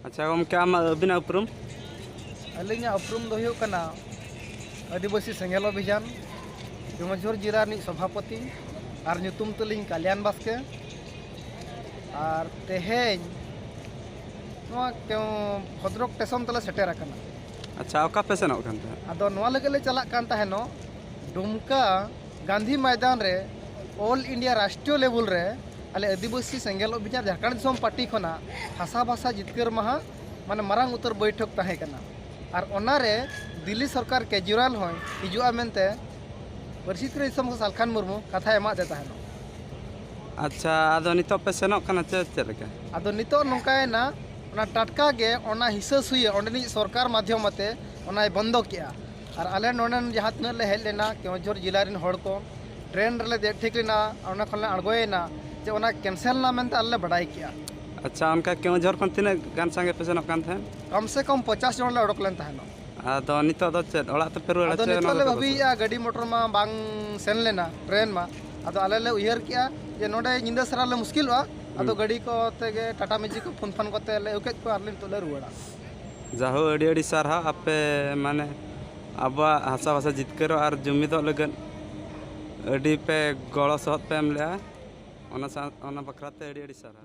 अच्छा गमके आम अबिना उपरुम अलिंग उपरुम दो हुयुग कना आदिवासी सेंगेल अभियान केवझर जिला रिनिज सभापति और ᱧᱩᱛᱩᱢ तलिंग कल्याण बास्के और तेहेñ भद्रक स्टेशन तले सेटेर आकना। अच्छा ओका पे सेनोग कान ताहे आदो नोआ लगेले चलाक कान ताहेनो दुमका गांधी मैदान रे ऑल इंडिया राष्ट्रीय लेवल रे आले आदिवासी सेंगेल अभियान झारखंड दिसोम पार्टी खना हासा भाषा जितकर महा माने मारांग उतर बैठक ताहे कना और ओनारे दिल्ली सरकार केजरीवाल होय हिजुआ मेनते परिसित्र दिसोम सालखान मुर्मू कथा एमा दे ताहेनो। अच्छा आदो नितो पे सेनोग काना चे लेका आदो नितो नोंकायना ओना टटका गे ओना हिस्सा सुई ओंडनी सरकार माध्यम ते ओना बंद किया और आले नोनन जहाँ तिना ले हेज लेना केवझर जिला रिन हड़ को ट्रेन रे दे ठीक लेना ओना खन अड़गोयना जे ओना कैंसिल ना मेनते आले बड़ाई किया। अच्छा उनका केवझर खन तिना गान संगे पे सेनोग कान थाहे कम से कम 50 जन ले ओडक लेन ताहेनो। आदो नितो दो चे ओड़ा ते पे रुआड़ा आदो चे नितो ले भाबिया गाड़ी मोटर मा बांग सेन लेना ट्रेन मा आदो आले ले उयहर किया जे नोडे निंदा सरा ले मुश्किलवा आदो गाड़ी को तेगे टाटा मैजिक को फोन फोन कोते ले उकेज को आरलिन तो ले रुआड़ा जाहो अड़ी अड़ी सारहा आपे माने आबा हासा भाषा जितकर और जुमिदो लगन अड़ी पे गड़ो सहत पे एम ले ओना बखराते अड़ी अड़ी सारहा।